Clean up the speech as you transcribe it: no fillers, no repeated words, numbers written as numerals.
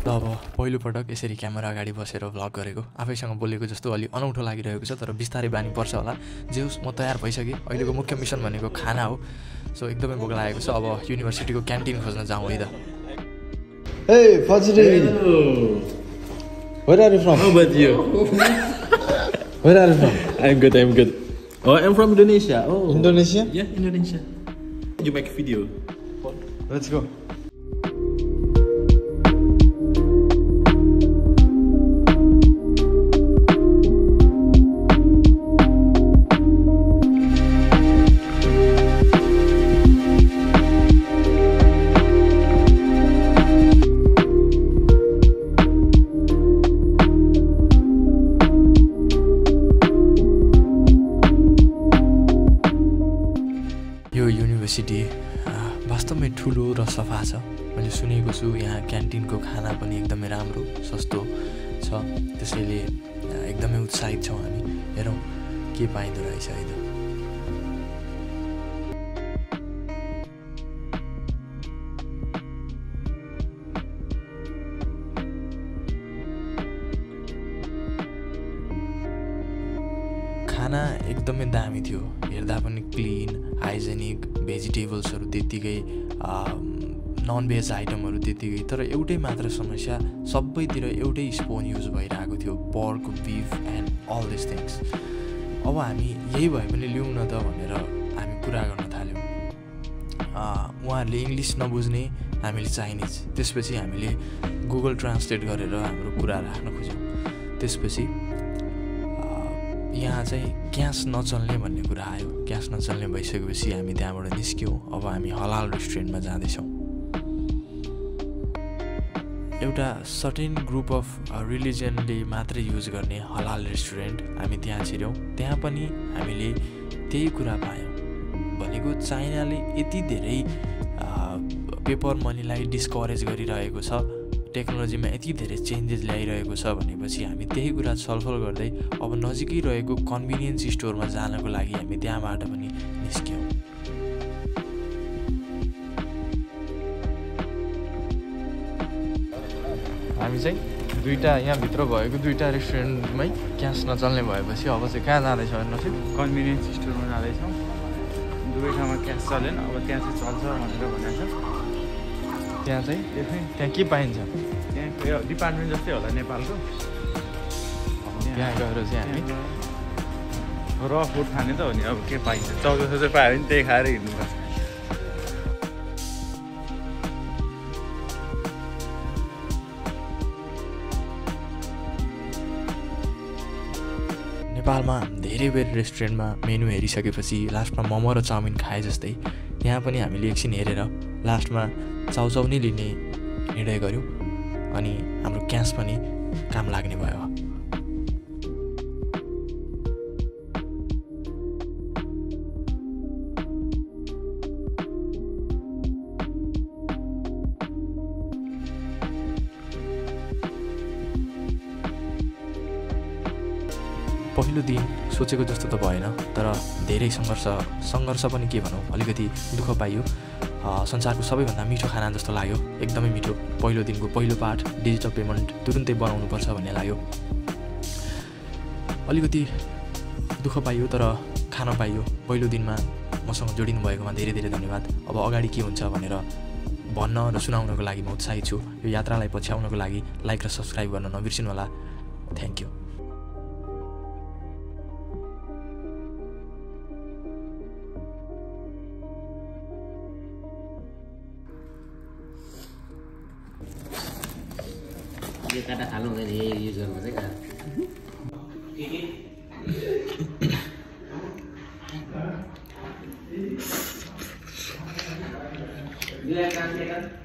अब पहिलोपटक यसरी क्यामेरा अगाडि बसेर भ्लग गरेको आफैसँग बोलेको जस्तो अलि अनौठो लागिरहेको छ तर बिस्तारै बानी पर्छ होला जे होस् म तयार भइसकेँ अहिलेको मुख्य मिसन भनेको खाना हो सो एकदमै भोक लागेको छ अब युनिभर्सिटीको क्यान्टिन खोज्न जाउँ है त Hey Fajri Hello. Where are you from? How about you? Where are you from? I'm good. Oh, I'm from Indonesia. Oh, Indonesia? Yeah, Indonesia. You make video. Let's go. यो युनिभर्सिटी वास्तवमै ठुलो र सफा छ मैले सुनेको छु यहाँ क्यान्टिनको खाना पनि एकदमै राम्रो सस्तो छ त्यसैले एकदमै उत्साहित छौँ हामी हेरौँ के पाइँदो रहेछ है त खाना एकदमै दामी थियो हेर्दा पनि क्लिन हाइजेनिक भेजिटेबल्सहरू त्यत्तिकै नन भेज आइटमहरू त्यत्तिकै तर एउटै मात्र समस्या सबैतिर एउटै स्पोन युज भइरहेको थियो pork beef and all this things अब हामी यही भए पनि लिउँ न त भनेर हामी कुरा गर्न थाल्यौँ उहाँहरूले इङ्ग्लिस नबुझ्ने हामीले चाइनिज त्यसपछि हामीले गुगल ट्रान्सलेट गरेर हाम्रो कुरा राख्न खोज्यौँ त्यसपछि यहाँ चाहिँ ग्यास नचल्ने भन्ने कुरा आयो ग्यास नचल्ने भइसकेपछि हामी त्यहाँबाट निस्क्यौँ अब हामी हलाल रेस्टुरेन्टमा जाँदैछौँ एउटा सर्टेन ग्रुप अफ रिलिजनले मात्रै युज गर्ने हलाल रेस्टुरेन्ट हामी त्यहाँ छिर्यौँ त्यहाँ पनि हामीले त्यही कुरा पायौँ भनेको चाइनाले यति धेरै पेपर मनीलाई डिस्करेज गरिरहेको छ टेक्नोलोजीमा यति धेरै चेन्जेस ल्याइरहेको छ भनेपछि हामी त्यही कुरा छलफल गर्दै अब नजिकै रहेको कन्भिनियन्स स्टोरमा जानको लागि हामी त्यहाँबाट पनि निस्क्यौँ हामी चाहिँ दुईवटा यहाँभित्र भएको दुईवटा रेस्टुरेन्टमै ग्यास नचल्ने भएपछि अब चाहिँ कहाँ जाँदैछौँ हेर्नुहोस् कन्भिनियन्स स्टोरमा जाँदैछौँ दुवै ठाउँमा ग्यास चलेन अब त्यहाँ चाहिँ चल्छ भनेर भनेको छ त्यहाँ चाहिँ त्यहाँ के पाइन्छ त्यहाँ डिपार्टमेन्ट जस्तै होला नेपालको त्यहाँ गएर चाहिँ हामी र फुड खाने त हो नि अब के पाइन्छ चौधो चाहिँ पायो भने त्यही खाएर हिँड्नुपर्छ नेपालमा धेरै बेर रेस्टुरेन्टमा मेनु हेरिसकेपछि लास्टमा मोमो र चाउमिन खाए जस्तै यहाँ पनि हामीले एकछिन हेरेर लास्टमा चाउचाउ नै लिने निर्णय गऱ्यौँ अनि हाम्रो ग्यास पनि काम लाग्ने भयो पहिलो दिन सोचेको जस्तो त भएन तर धेरै सङ्घर्ष पनि के भनौँ अलिकति दुःख पाइयो संसारको सबैभन्दा मिठो खाना जस्तो लाग्यो एकदमै मिठो पहिलो दिनको पहिलो पार्ट डिजिटल पेमेन्ट तुरुन्तै बनाउनुपर्छ भन्ने लाग्यो अलिकति दुःख पाइयो तर खान पाइयो पहिलो दिनमा मसँग जोडिनु भएकोमा धेरै धेरै धन्यवाद अब अगाडि के हुन्छ भनेर भन्न र सुनाउनको लागि म उत्साहित छु यो यात्रालाई पछ्याउनको लागि लाइक र सब्सक्राइब गर्न नबिर्सिनु होला थ्याङ्क यू यो काटा खानु हुँदैन यही युज गर्नु चाहिँ काटा